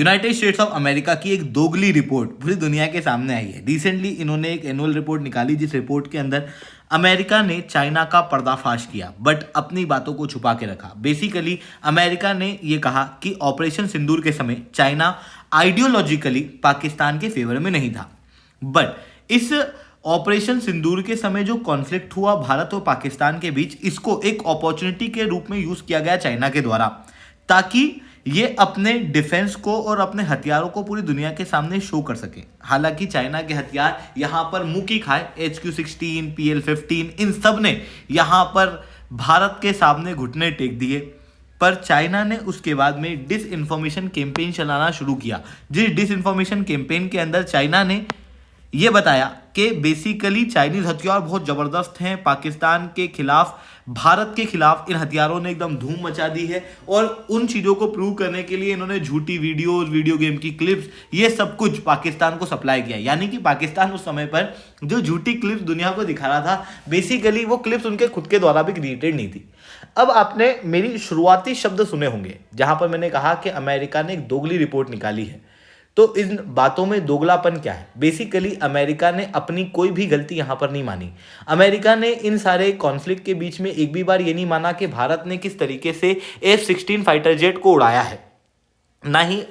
United states of America की एक दोगली report पूरी दुनिया के सामने आई है। रिसेंटली इन्होंने एक एनुअल रिपोर्ट निकाली जिस रिपोर्ट के अंदर अमेरिका ने चाइना का पर्दाफाश किया बट अपनी बातों को छुपा के रखा। बेसिकली अमेरिका ने ये कहा कि ऑपरेशन सिंदूर के समय चाइना आइडियोलॉजिकली पाकिस्तान के फेवर में नहीं था, बट इस ऑपरेशन सिंदूर के समय जो कॉन्फ्लिक्ट हुआ भारत और पाकिस्तान के बीच, इसको एक अपॉर्चुनिटी के रूप में यूज किया गया चाइना के द्वारा, ताकि ये अपने डिफेंस को और अपने हथियारों को पूरी दुनिया के सामने शो कर सके। हालांकि चाइना के हथियार यहाँ पर मुंह की खाए, HQ-16, PL-15, इन सब ने यहाँ पर भारत के सामने घुटने टेक दिए। पर चाइना ने उसके बाद में डिस इन्फॉर्मेशन कैंपेन चलाना शुरू किया, जिस डिस इन्फॉर्मेशन कैंपेन के अंदर चाइना ने ये बताया कि बेसिकली चाइनीज हथियार बहुत ज़बरदस्त हैं, पाकिस्तान के खिलाफ, भारत के खिलाफ इन हथियारों ने एकदम धूम मचा दी है। और उन चीज़ों को प्रूव करने के लिए इन्होंने झूठी वीडियोस, वीडियो गेम की क्लिप्स, ये सब कुछ पाकिस्तान को सप्लाई किया। यानी कि पाकिस्तान उस समय पर जो झूठी क्लिप्स दुनिया को दिखा रहा था, बेसिकली वो क्लिप्स उनके खुद के द्वारा भी क्रिएटेड नहीं थी। अब आपने मेरी शुरुआती शब्द सुने होंगे जहां पर मैंने कहा कि अमेरिका ने एक दोगली रिपोर्ट निकाली है। तो इन बातों में दोगलापन क्या है? बेसिकली अमेरिका ने अपनी कोई भी गलती यहाँ पर नहीं मानी। अमेरिका ने इन सारे कॉन्फ्लिक्ट के बीच में एक भी बार ये नहीं माना कि भारत ने किस तरीके से F-16 फाइटर जेट को उड़ाया है। ना ही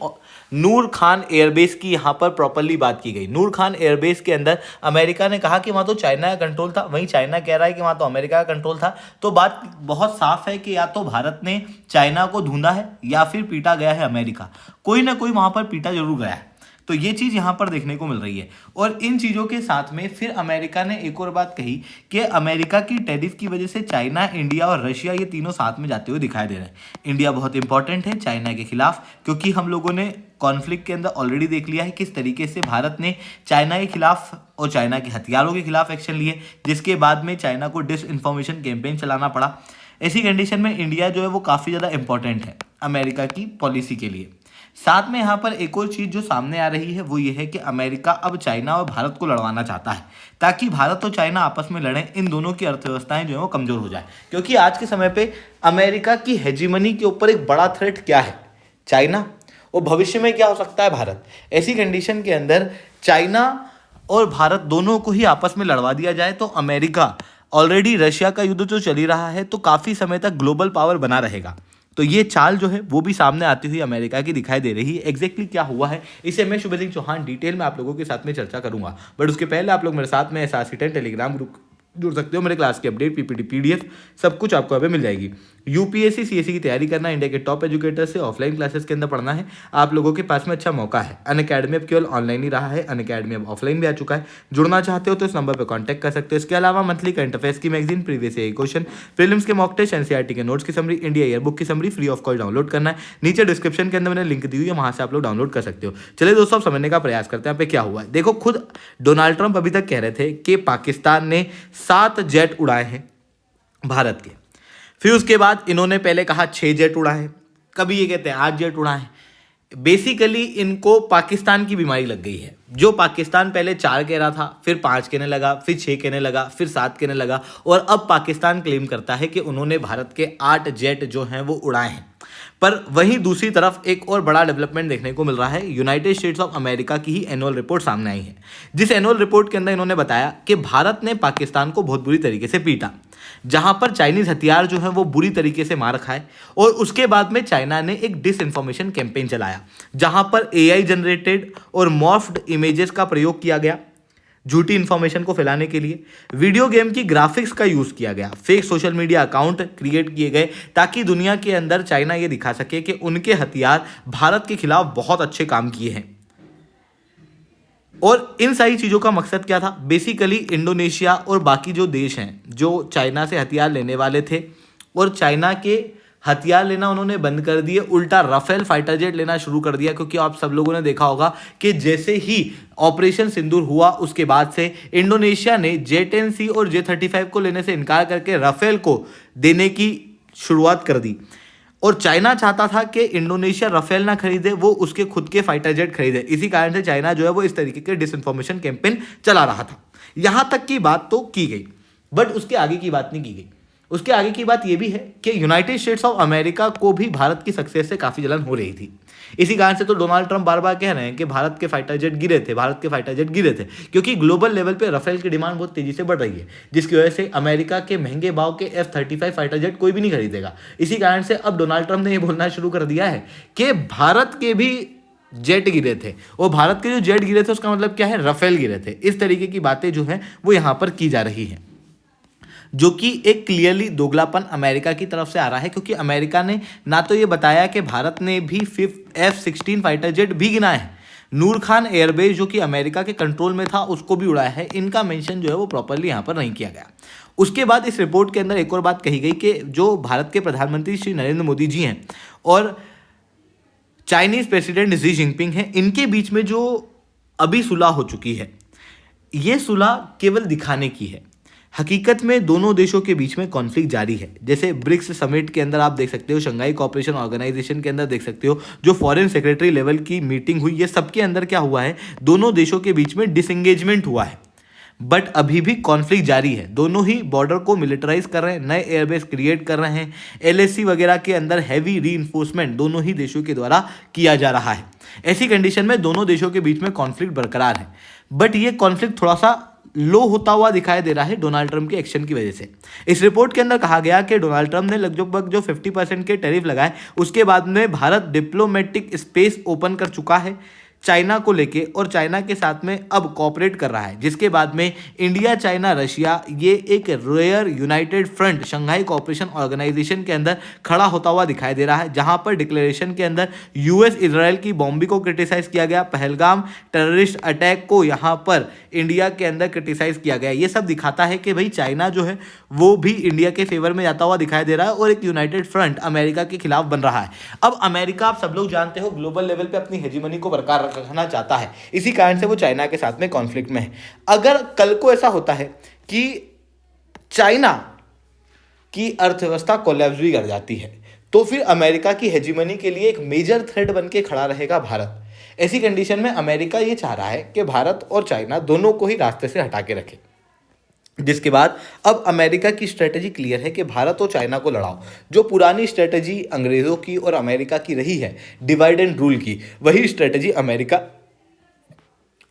नूर खान एयरबेस की यहाँ पर प्रॉपरली बात की गई। नूर खान एयरबेस के अंदर अमेरिका ने कहा कि वहाँ तो चाइना का कंट्रोल था, वहीं चाइना कह रहा है कि वहाँ तो अमेरिका का कंट्रोल था। तो बात बहुत साफ है कि या तो भारत ने चाइना को ढूंढा है या फिर पीटा गया है अमेरिका। कोई ना कोई वहाँ पर पीटा जरूर गया है। तो ये चीज़ यहाँ पर देखने को मिल रही है। और इन चीज़ों के साथ में फिर अमेरिका ने एक और बात कही कि अमेरिका की टैरिफ की वजह से चाइना, इंडिया और रशिया ये तीनों साथ में जाते हुए दिखाई दे रहे हैं। इंडिया बहुत इंपॉर्टेंट है चाइना के खिलाफ, क्योंकि हम लोगों ने कॉन्फ्लिक्ट के अंदर ऑलरेडी देख लिया है किस तरीके से भारत ने चाइना के खिलाफ और चाइना के हथियारों के खिलाफ एक्शन लिए, जिसके बाद में चाइना को डिस इन्फॉर्मेशन कैंपेन चलाना पड़ा। ऐसी कंडीशन में इंडिया जो है वो काफ़ी ज़्यादा इंपॉर्टेंट है अमेरिका की पॉलिसी के लिए। साथ में यहाँ पर एक और चीज़ जो सामने आ रही है वो ये है कि अमेरिका अब चाइना और भारत को लड़वाना चाहता है, ताकि भारत और चाइना आपस में लड़ें, इन दोनों की अर्थव्यवस्थाएं जो है वो कमज़ोर हो जाए। क्योंकि आज के समय पे अमेरिका की हेजीमनी के ऊपर एक बड़ा थ्रेट क्या है? चाइना। और भविष्य में क्या हो सकता है? भारत। ऐसी कंडीशन के अंदर चाइना और भारत दोनों को ही आपस में लड़वा दिया जाए तो अमेरिका, ऑलरेडी रशिया का युद्ध जो चल ही रहा है, तो काफ़ी समय तक ग्लोबल पावर बना रहेगा। तो ये चाल जो है वो भी सामने आती हुई अमेरिका की दिखाई दे रही है। एग्जैक्टली क्या हुआ है इसे मैं शुभ सिंह चौहान डिटेल में आप लोगों के साथ में चर्चा करूंगा। बट उसके पहले आप लोग मेरे साथ में SRC10 टेलीग्राम ग्रुप जुड़ सकते हो। मेरे क्लास की अपडेट, PPT, PDF सब कुछ आपको यहाँ पे मिल जाएगी। UPSC CSE की तैयारी करना, इंडिया के टॉप एजुकेटर से ऑफलाइन क्लासेस के अंदर पढ़ना है, आप लोगों के पास में अच्छा मौका है। अनअकैडमी अब केवल ऑनलाइन ही रहा है, अनअकैडमी अब ऑफलाइन भी आ चुका है। जुड़ना चाहते हो तो इस नंबर पर कॉन्टैक्ट कर सकते हो। इसके अलावा मंथली करंट अफेयर्स की magazine, previous year question, prelims के मॉक टेस्ट, NCERT के नोट्स की समरी, इंडिया ईयर बुक की summary free of cost download करना है। नीचे डिस्क्रिप्शन के अंदर मैंने लिंक दी हुई है, वहां से आप लोग डाउनलोड कर सकते हो। चलिए दोस्तों, अब समझने का प्रयास करते हैं यहाँ पे क्या हुआ है। देखो, खुद डोनाल्ड ट्रंप अभी तक कह रहे थे कि पाकिस्तान ने 7 जेट उड़ाए हैं भारत के। फिर उसके बाद इन्होंने पहले कहा 6 जेट उड़ाए, कभी ये कहते हैं 8 जेट उड़ाए। बेसिकली इनको पाकिस्तान की बीमारी लग गई है। जो पाकिस्तान पहले 4 कह रहा था, फिर 5 कहने लगा, फिर 6 कहने लगा, फिर 7 कहने लगा, और अब पाकिस्तान क्लेम करता है कि उन्होंने भारत के 8 जेट जो हैं वो उड़ाए हैं। पर वहीं दूसरी तरफ एक और बड़ा डेवलपमेंट देखने को मिल रहा है। यूनाइटेड स्टेट्स ऑफ अमेरिका की ही एनुअल रिपोर्ट सामने आई है, जिस एनुअल रिपोर्ट के अंदर इन्होंने बताया कि भारत ने पाकिस्तान को बहुत बुरी तरीके से पीटा, जहां पर चाइनीज हथियार जो है वो बुरी तरीके से मार खाए। और उसके बाद में चाइना ने एक डिस इन्फॉर्मेशन कैंपेन चलाया, जहां पर AI जनरेटेड और मॉर्फ्ड इमेजेस का प्रयोग किया गया झूठी इंफॉर्मेशन को फैलाने के लिए। वीडियो गेम की ग्राफिक्स का यूज किया गया, fake social media account create किए गए, ताकि दुनिया के अंदर चाइना ये दिखा सके कि उनके हथियार भारत के खिलाफ बहुत अच्छे काम किए हैं। और इन सारी चीज़ों का मकसद क्या था? बेसिकली इंडोनेशिया और बाकी जो देश हैं जो चाइना से हथियार लेने वाले थे और चाइना के हथियार लेना उन्होंने बंद कर दिए, उल्टा राफेल फाइटर जेट लेना शुरू कर दिया। क्योंकि आप सब लोगों ने देखा होगा कि जैसे ही ऑपरेशन सिंदूर हुआ उसके बाद से इंडोनेशिया ने J-10C और J-35 को लेने से इनकार करके राफेल को देने की शुरुआत कर दी। और चाइना चाहता था कि इंडोनेशिया राफेल ना खरीदे, वो उसके खुद के फाइटर जेट खरीदे। इसी कारण से चाइना जो है वो इस तरीके के डिसइंफॉर्मेशन कैंपेन चला रहा था। यहां तक की बात तो की गई, बट उसके आगे की बात नहीं की गई। उसके आगे की बात यह भी है कि यूनाइटेड स्टेट्स ऑफ अमेरिका को भी भारत की सक्सेस से काफ़ी जलन हो रही थी। इसी कारण से तो डोनाल्ड ट्रंप बार बार कह रहे हैं कि भारत के फाइटर जेट गिरे थे, भारत के फाइटर जेट गिरे थे, क्योंकि ग्लोबल लेवल पे राफेल की डिमांड बहुत तेजी से बढ़ रही है, जिसकी वजह से अमेरिका के महंगे भाव के F-35 फाइटर जेट कोई भी नहीं खरीदेगा। इसी कारण से अब डोनाल्ड ट्रंप ने यह बोलना शुरू कर दिया है कि भारत के भी जेट गिरे थे, और भारत के जो जेट गिरे थे उसका मतलब क्या है, राफेल गिरे थे। इस तरीके की बातें जो हैं वो यहाँ पर की जा रही हैं, जो कि एक क्लियरली दोगलापन अमेरिका की तरफ से आ रहा है, क्योंकि अमेरिका ने ना तो ये बताया कि भारत ने भी F-16 फाइटर जेट भी गिनाए हैं, नूर खान एयरबेस जो कि अमेरिका के कंट्रोल में था उसको भी उड़ाया है, इनका मेंशन जो है वो प्रॉपरली यहाँ पर नहीं किया गया। उसके बाद इस रिपोर्ट के अंदर एक और बात कही गई कि जो भारत के प्रधानमंत्री श्री नरेंद्र मोदी जी हैं और चाइनीज प्रेसिडेंट शी जिनपिंग हैं, इनके बीच में जो अभी सुलह हो चुकी है, ये सुलह केवल दिखाने की है। हकीकत में दोनों देशों के बीच में कॉन्फ्लिक्ट जारी है। जैसे ब्रिक्स समिट के अंदर आप देख सकते हो, शंघाई कोऑपरेशन ऑर्गेनाइजेशन के अंदर देख सकते हो, जो फॉरेन सेक्रेटरी लेवल की मीटिंग हुई, ये सबके अंदर क्या हुआ है, दोनों देशों के बीच में डिसएंगेजमेंट हुआ है, बट अभी भी कॉन्फ्लिक्ट जारी है। दोनों ही बॉर्डर को मिलिटराइज कर रहे हैं, नए एयरबेस क्रिएट कर रहे हैं, LAC वगैरह के अंदर हैवी रीइंफोर्समेंट दोनों ही देशों के द्वारा किया जा रहा है। ऐसी कंडीशन में दोनों देशों के बीच में कॉन्फ्लिक्ट बरकरार है, बट ये कॉन्फ्लिक्ट थोड़ा सा लो होता हुआ दिखाई दे रहा है डोनाल्ड ट्रंप के एक्शन की वजह से। इस रिपोर्ट के अंदर कहा गया कि डोनाल्ड ट्रंप ने लगभग जो 50% के टैरिफ लगाए, उसके बाद में भारत डिप्लोमेटिक स्पेस ओपन कर चुका है चाइना को लेके, और चाइना के साथ में अब कोऑपरेट कर रहा है, जिसके बाद में इंडिया, चाइना, रशिया ये एक rare united front Shanghai cooperation organisation के अंदर खड़ा होता हुआ दिखाई दे रहा है, जहां पर डिक्लेरेशन के अंदर US इजराइल की बॉम्बिंग को क्रिटिसाइज किया गया, पहलगाम टेररिस्ट अटैक को यहां पर इंडिया के अंदर क्रिटिसाइज किया गया। ये सब दिखाता है कि भाई चाइना जो है वो भी इंडिया के फेवर में जाता हुआ दिखाई दे रहा है, और एक यूनाइटेड फ्रंट अमेरिका के खिलाफ बन रहा है। अब अमेरिका, आप सब लोग जानते हो, ग्लोबल लेवल पे अपनी हेजीमनी को बरकरार रखना चाहता है, इसी कारण से वो चाइना के साथ में कॉन्फ्लिक्ट में है। अगर कल को ऐसा होता है कि चाइना की अर्थव्यवस्था कोलैप्स भी कर जाती है, तो फिर अमेरिका की हेजीमनी के लिए एक मेजर थ्रेट बन के खड़ा रहेगा भारत। ऐसी कंडीशन में अमेरिका ये चाह रहा है कि भारत और चाइना दोनों को ही रास्ते से हटा के रखे, जिसके बाद अब अमेरिका की स्ट्रेटेजी क्लियर है कि भारत और चाइना को लड़ाओ। जो पुरानी स्ट्रेटेजी अंग्रेज़ों की और अमेरिका की रही है, डिवाइड एंड रूल की, वही स्ट्रेटेजी अमेरिका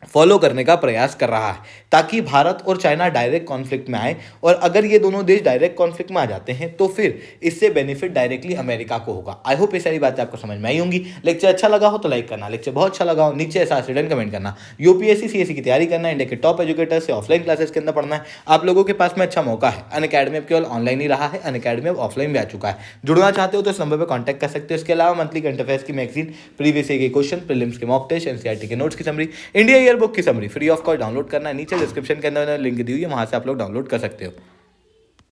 फॉलो करने का प्रयास कर रहा है, ताकि भारत और चाइना डायरेक्ट कॉन्फ्लिक्ट में आए, और अगर ये दोनों देश डायरेक्ट कॉन्फ्लिक्ट में आ जाते हैं तो फिर इससे बेनिफिट डायरेक्टली अमेरिका को होगा। आई होप ये सारी बातें आपको समझ में आई होंगी। लेक्चर अच्छा लगा हो तो लाइक करना, लेक्चर बहुत अच्छा लगा हो नीचे ऐसा स्टूडेंट कमेंट करना। UPSC CSE की तैयारी करना है, इंडिया के टॉप एजुकेटर से ऑफलाइन क्लासेस के अंदर पढ़ना है, आप लोगों के पास में अच्छा मौका है। अनअकैडमी अब केवल ऑनलाइन ही रहा है, अनअकैडमी अब ऑफलाइन भी आ चुका है। जुड़ना चाहते हो तो इस नंबर पर कॉन्टैक्ट कर सकते हो। इसके अलावा मंथली करंट अफेयर्स की मैगजीन, प्रीवियस ईयर के क्वेश्चन, प्रीलिम्स के मॉक टेस्ट, NCERT के नोट्स की समरी, इंडिया ईयर बुक की summary free of cost download करना है। नीचे डिस्क्रिप्शन के अंदर लिंक दी हुई है, वहां से आप लोग डाउनलोड कर सकते हो।